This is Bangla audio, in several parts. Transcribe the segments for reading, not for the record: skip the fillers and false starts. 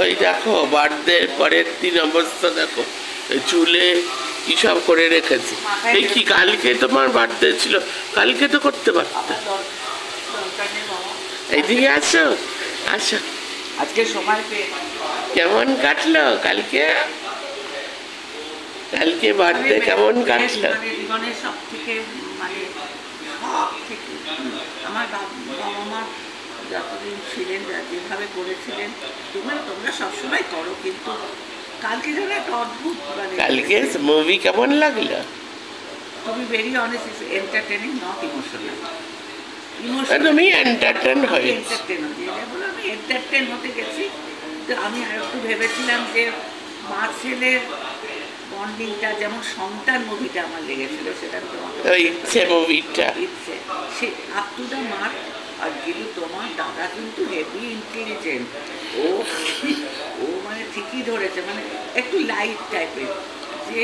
ওই দেখো বার্থডের পরের দিন অবস্থা দেখো, চুলে কি সব করে রেখেছি। এই কি কালকে তোমার বার্থডে ছিল, কালকে তো করতে পারতে। এইদিকে আসো আসো, আজকে সময় পেয়ে কেমন কাটলো কালকে? কালকে বার্থডে কেমন কাটলো? জীবনের সব থেকে আমার বাবা মা যতদিন ছিলেন যেভাবে করেছিলেন, তোমরা সবসময় করো, কিন্তু কালকে যেন একটা অদ্ভুত কালকে মুভি কেমন লাগলো? তুমি very honest, entertaining, not emotional. তুমি এন্টারটেন হয়ে আমি এন্টারটেন হতে গেছি। তো আমি আর একটু ভেবেছিলাম যে মা ছেলের বন্ডিংটা যেমন সন্তান মুভিটা আমার লেগেছিল, সেটা ইচ্ছে মুভিটা ইচ্ছে সে আপ টু দ্য মার্ক। আর কিন্তু তোমার দাদা কিন্তু হেভি ইন্টেলিজেন্ট, ও মানে ঠিকই ধরেছে, মানে একটু লাইট টাইপের, যে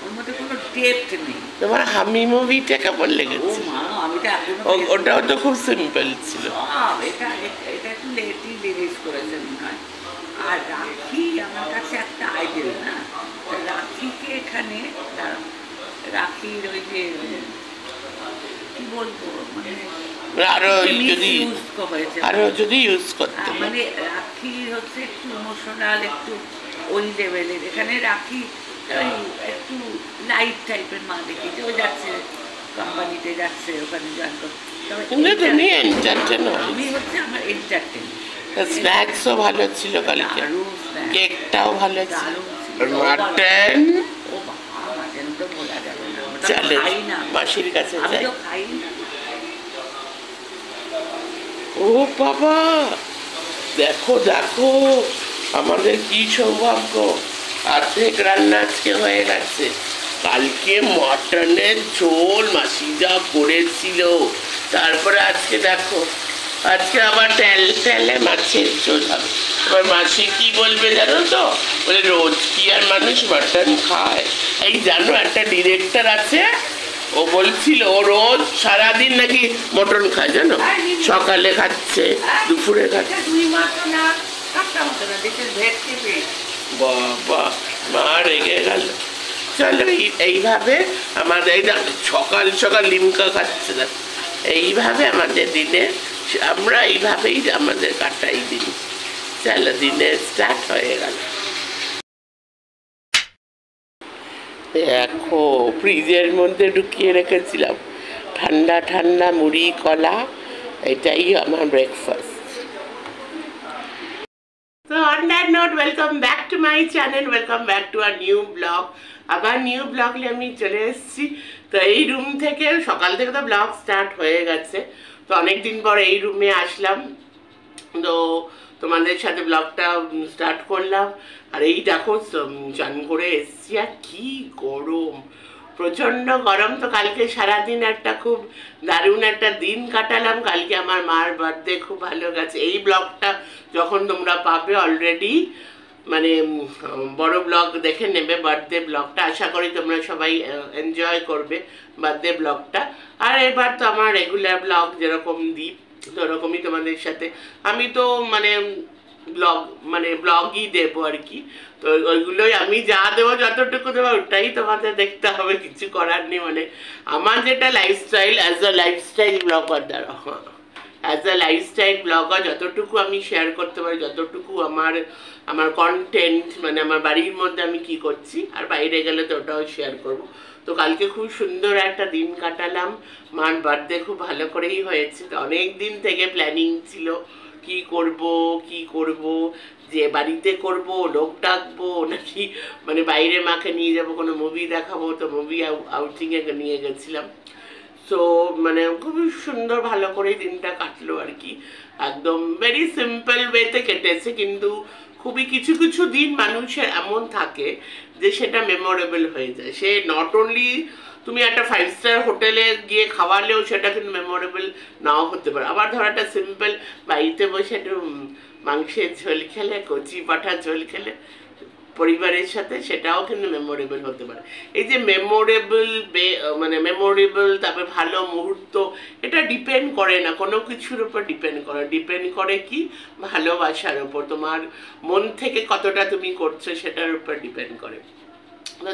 ওর মধ্যে কোনো ডেপথ নেই। তোমার হামি মুভিটা কেমন লেগেছে? ওটাও তো খুব সিম্পল ছিল। এটা একটু লেটই রিলিজ করেছে মনে হয়। আর রাখি আমার কাছে একটা আইডল না, রাখিকে এখানে রাখির ওই যে কি বলবো, মানে আরো যদি ইউজ করতে, মানে রাখি হচ্ছে একটু ইমোশনাল, একটু ওই লেভেলের। এখানে রাখি একটু লাইট টাইপের মা দেখি, যে ও যাচ্ছে কোম্পানিতে যাচ্ছে, ওখানে জয়েন করতে। আমি হচ্ছে আমার এন্টারটেন। স্ন্যাক্সও ভালো ছিল কালকে, কেকটাও ভালো ছিল, মাটন। মাটন তো বলা যাবে না, চলে মাসির কাছে যাই। ও বাবা, দেখো দেখো আমাদের কি সৌভাগ্য, অর্ধেক রান্না আজকে হয়ে গেছে। কালকে মটনের ঝোল মাসি যা করেছিল, তারপরে আজকে দেখো, আজকে আবার তেলে মাছের ঝোল হবে। এবার মাসি কি বলবে জানো তো, বলে রোজ কি আর মানুষ মটন খায়? এই জানো একটা ডিরেক্টর আছে, ও বলছিল ও রোজ সারাদিন নাকি মটন খায়, জানো? সকালে খাচ্ছে, দুপুরে খাচ্ছে। বাবা, মা রেগে গেল। চলো এইভাবে আমাদের সকাল সকাল লিমকা খাচ্ছে না, এইভাবে আমাদের দিনে আমরা এইভাবেই আমাদের কাটাই দিন। চলো দিনে স্টার্ট হয়ে গেল। দেখো ফ্রিজের মধ্যে ঢুকিয়ে রেখেছিলাম ঠান্ডা ঠান্ডা মুড়ি কলা, এটাই আমার breakfast. So on that note, welcome back to my channel, welcome back to our new vlog. আবার নিউ ব্লগ নিয়ে আমি চলে এসেছি। তো এই রুম থেকে সকাল থেকে তো ব্লগ স্টার্ট হয়ে গেছে, তো অনেকদিন পর এই রুমে আসলাম, তো তোমাদের সাথে ব্লগটা স্টার্ট করলাম। আর এই দেখো চান করে এসছি, আর কি গরম, প্রচণ্ড গরম। তো কালকে সারাদিন একটা খুব দারুণ একটা দিন কাটালাম। কালকে আমার মার বার্থডে খুব ভালো গেছে। এই ব্লগটা যখন তোমরা পাবে অলরেডি মানে বড় ব্লগ দেখে নেবে বার্থডে ব্লগটা। আশা করি তোমরা সবাই এনজয় করবে বার্থডে ব্লগটা। আর এবার তো আমার রেগুলার ব্লগ যেরকম দিই সেরকমই তোমাদের সাথে আমি তো ব্লগই দেবো আর কি। তো ওইগুলোই আমি যা দেবো, যতটুকু দেবো ওটাই তোমাদের দেখতে হবে, কিছু করার নেই। মানে আমার যেটা lifestyle, as a lifestyle blogger দ্বারা, অ্যাজ আ লাইফস্টাইল ব্লগার যতটুকু আমি শেয়ার করতে পারি, যতটুকু আমার কন্টেন্ট, মানে আমার বাড়ির মধ্যে আমি কি করছি, আর বাইরে গেলে তো ওটাও শেয়ার করবো। তো কালকে খুব সুন্দর একটা দিন কাটালাম, মার বার্থডে খুব ভালো করেই হয়েছে। তো অনেক দিন থেকে প্ল্যানিং ছিল কি করব, যে বাড়িতে করব, লোক ডাকবো নাকি মানে বাইরে মাকে নিয়ে যাব, কোনো মুভি দেখাবো। তো মুভি আউটিংয়ে নিয়ে গেছিলাম। সো মানে খুবই সুন্দর ভালো করে দিনটা কাটলো আর কি, একদম ভেরি সিম্পল ওয়েতে কেটেছে। কিন্তু খুবই কিছু কিছু দিন মানুষের এমন থাকে যে সেটা মেমোরেবল হয়ে যায়। সে নট অনলি তুমি একটা 5 স্টার হোটেলে গিয়ে খাওয়ালেও সেটা কিন্তু মেমোরেবল নাও হতে পারে। আবার ধরো একটা সিম্পল বাড়িতে বসে একটু মাংসের ঝোল খেলে, কচি পাঁঠার ঝোল খেলে, পরিবারের সাথে, সেটাও কিন্তু মেমোরেবল হতে পারে। এই যে মেমোরেবল তারপরে ভালো মুহূর্ত, এটা ডিপেন্ড করে না কোনো কিছুর উপর ডিপেন্ড করে কি ভালোবাসার উপর, তোমার মন থেকে কতটা তুমি করছো সেটার উপর ডিপেন্ড করে।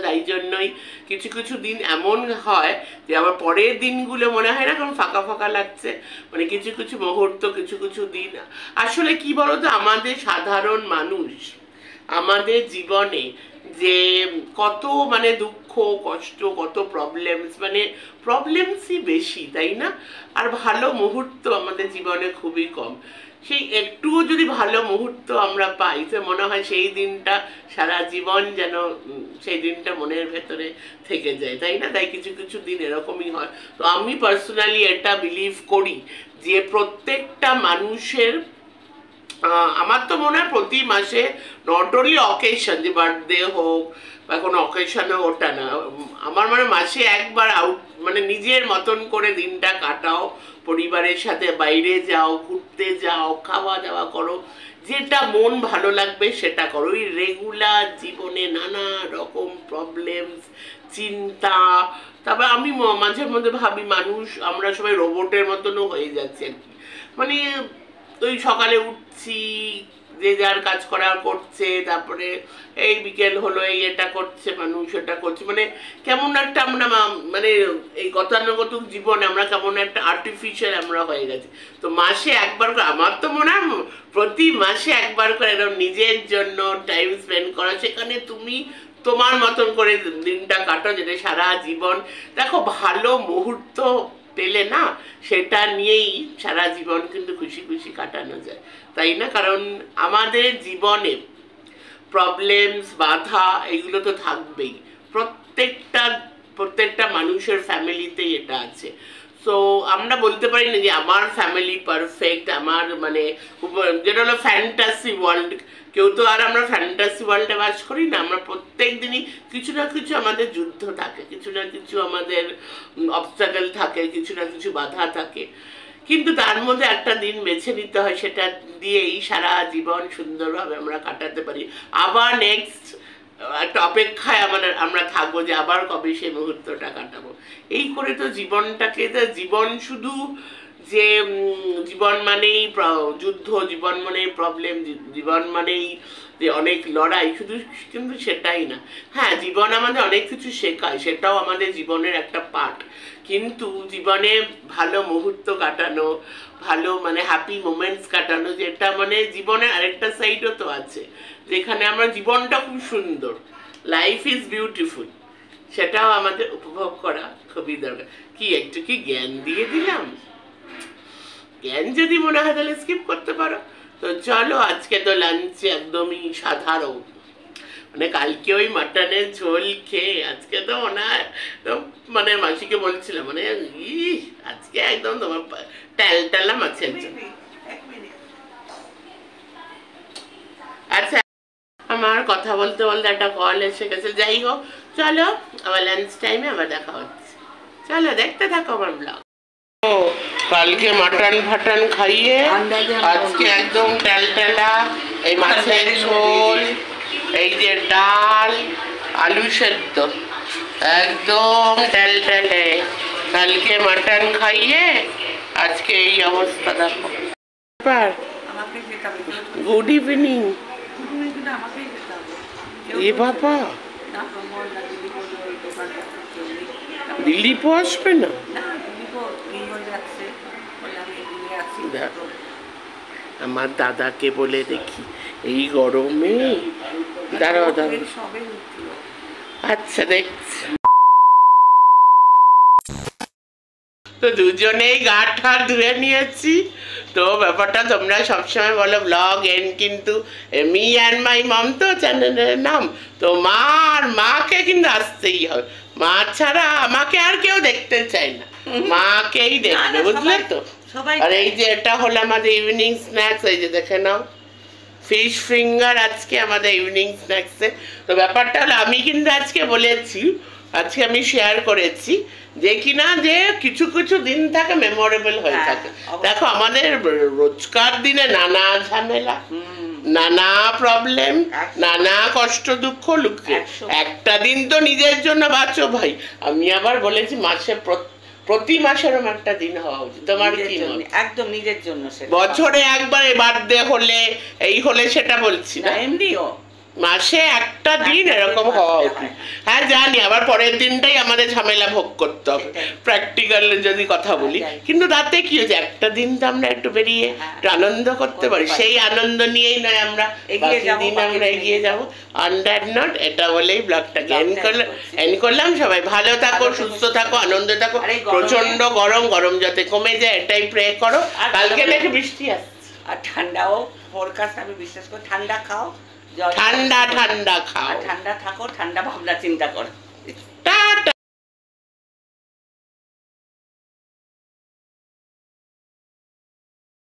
তাই জন্যই কিছু কিছু দিন এমন হয় যে আবার পরের দিনগুলো মনে হয় না কারণ ফাঁকা ফাঁকা লাগছে, মানে কিছু কিছু মুহূর্ত কিছু কিছু দিন আসলে কি বলতো, আমাদের সাধারণ মানুষ আমাদের জীবনে যে কত মানে দুঃখ কষ্ট, কত প্রবলেমসই বেশি, তাই না? আর ভালো মুহূর্ত আমাদের জীবনে খুবই কম। সেই একটুও যদি ভালো মুহূর্ত আমরা পাই তো মনে হয় সেই দিনটা সারা জীবন যেন সেই দিনটা মনের ভেতরে থেকে যায়, তাই না? তাই কিছু কিছু দিন এরকমই হয়। তো আমি পার্সোনালি এটা বিলিভ করি যে প্রত্যেকটা মানুষের, আমার তো মনে হয় প্রতি মাসে নট অনলি অকেশন, যে বার্থডে হোক বা কোনো অকেশন হোক, ওটা না, আমার মানে মাসে একবার মানে নিজের মতন করে দিনটা কাটাও, পরিবারের সাথে বাইরে যাও, ঘুরতে যাও, খাওয়া দাওয়া করো, যেটা মন ভালো লাগবে সেটা করো। ওই রেগুলার জীবনে নানা রকম প্রবলেমস, চিন্তা, তারপর আমি মাঝে মধ্যে ভাবি মানুষ আমরা সবাই রোবটের মতনও হয়ে যাচ্ছে আর কি, মানে ওই সকালে উঠছি, যে যার কাজ করা করছে, তারপরে এই বিকেল হলো এই এটা করছে মানুষ, এটা করছে, মানে কেমন একটা আমরা মানে এই গতানুগতিক জীবনে আমরা কেমন একটা আর্টিফিশিয়াল আমরা হয়ে গেছি। তো মাসে একবার করে, আমার তো মনে হয় প্রতি মাসে একবার করে এরকম নিজের জন্য টাইম স্পেন্ড করা, সেখানে তুমি তোমার মতন করে দিনটা কাটো, যেটা সারা জীবন দেখো ভালো মুহূর্ত পেলে না সেটা নিয়েই সারা জীবন কিন্তু খুশি খুশি কাটানো যায়, তাই না? কারণ আমাদের জীবনে প্রবলেমস, বাধা এগুলো তো থাকবেই, প্রত্যেকটা মানুষের ফ্যামিলিতেই এটা আছে। সো আমরা বলতে পারি না যে আমার ফ্যামিলি পারফেক্ট, আমার মানে যেটা হলো ফ্যান্টাসি ওয়ার্ল্ড, কেউ তো আর আমরা ফ্যান্টাসি ওয়ার্ল্ডে বাস করি না। আমরা প্রত্যেক দিনই কিছু না কিছু আমাদের যুদ্ধ থাকে, কিছু না কিছু আমাদের অবস্টাকেল থাকে, কিছু না কিছু বাধা থাকে, কিন্তু তার মধ্যে একটা দিন বেছে নিতে হয়, সেটা দিয়েই সারা জীবন সুন্দরভাবে আমরা কাটাতে পারি। আবার নেক্সট একটা অপেক্ষায় আমরা থাকবো যে আবার কবে সেই মুহূর্তটা কাটাবো। এই করে তো জীবনটাকে, জীবন শুধু যে জীবন মানেই যুদ্ধ, জীবন মানেই প্রবলেম, জীবন মানেই যে অনেক লড়াই, শুধু কিন্তু সেটাই না। হ্যাঁ, জীবন আমাদের অনেক কিছু শেখায়, সেটাও আমাদের জীবনের একটা পার্ট, কিন্তু জীবনে ভালো মুহূর্ত কাটানো, ভালো মানে হ্যাপি মোমেন্টস কাটানো, যেটা মানে জীবনের আরেকটা সাইডও তো আছে, যেখানে আমরা জীবনটা খুব সুন্দর, লাইফ ইজ বিউটিফুল, সেটাও আমাদের উপভোগ করা খুবই দরকার। কি একটু কি জ্ঞান দিয়ে দিলাম? জ্ঞান যদি মনে হয় তাহলে স্কিপ করতে পারো। তো চলো, আজকে তো লাঞ্চে একদমই সাধারণ, মানে কালকে ওই মাটনের ঝোল খেয়ে আজকে তো মনে হয় মানে মাসিকে বলছিলাম মানে আজকে একদম তোমার টালা মাছের ঝোল। আচ্ছা, আমার কথা বলতে বলতে একটা কল এসে গেছে, যাই হোক চলো আবার লাঞ্চ টাইমে আবার দেখা হচ্ছে। চলো দেখতে থাকো আমার ব্লগ। কালকে মাটন ফাটন খাইয়ে আজকে একদম টালা এই মাছের ঝোল, এই যে ডাল, আলু সেদ্ধ, একদম টালে। কালকে মাটন খাইয়ে আজকে এই অবস্থা দেখো। Good evening. এ বাবা, দিলীপ আসবে না? আমার দাদাকে বলে দেখি এই গরমে, দাঁড়াও। আচ্ছা দেখছি। তো দুজনেই গা ঠা ধুয়ে নিয়েছি। তো ব্যাপারটা তোমরা সবসময় বলো ব্লগ এন্ড, কিন্তু মি অ্যান্ড মাই মম তো চ্যানেলের নাম, তো মা আর মাকে কিন্তু আসতেই হবে, মা ছাড়া আমাকে আর কেউ দেখতে চায় না, মাকেই দেখবে, বুঝলে তো? আর এই যে এটা হলো আমাদের ইভিনিং স্ন্যাক্স, এই যে দেখে নাও ফিশ ফিঙ্গার আজকে আমাদের ইভিনিং স্ন্যাক্সে। তো ব্যাপারটা হলো আমি কিন্তু আজকে বলেছি, আজকে আমি শেয়ার করেছি যে কিনা যে কিছু কিছু দিন থাকে মেমোরেবল হয়ে থাকে। দেখো আমাদের রোজকার দিনে নানা ঝামেলা, নানা প্রবলেম, একদম। নানা কষ্ট দুঃখ লুকিয়ে। 100। একটা দিন তো নিজের জন্য বাঁচো ভাই। আমি আবার বলেছি মাসে প্রতি মাসেরও একটা দিন হওয়া উচিত। তোমার নিজের কি জন্য, মত? একদম নিজের জন্য সেটা। বছরে একবার বার্থডে হলে এই হলে সেটা বলছি না না, এমনিও মাসে একটা দিন একটা এরকম দিন হওয়া বাঁচতে উচিত। হয়। হ্যাঁ জানি, আবার পরের দিনটাই আমাদের ঝামেলা ভোগ করতে হবে, সেটাই। প্র্যাকটিক্যাল যদি কথা বলি। সেটাই। কিন্তু তাতে কি হয়েছে, একটা দিন তো আমরা একটু বেরিয়ে হ্যাঁ। একটু আনন্দ করতে পারি। করতে পারি। সেই আনন্দ নিয়েই নয় আমরা এগিয়ে বাকি যাবো, দিন বাকি আমরা দিন এগিয়ে যাব। অন দ্যাট নোট, এটা বলেই ব্লগটাকে এন্ড করছি। করলাম। সবাই ভালো থাকো, ভালো থেকো, সুস্থ থাকো, আনন্দ থাকো। আর এই গরমে- প্রচন্ড গরম যাতে কমে যায় এটাই প্রে করো। আর কালকে ভালো- নাকি বৃষ্টি আসছে। আর ঠান্ডাও ফোরকাস্ট, আমি বিশ্বাস করি ঠান্ডা খাও, জল খাও, ঠান্ডা খাও। আর ঠান্ডা থাকো, ঠান্ডা ভাবনা চিন্তা করো।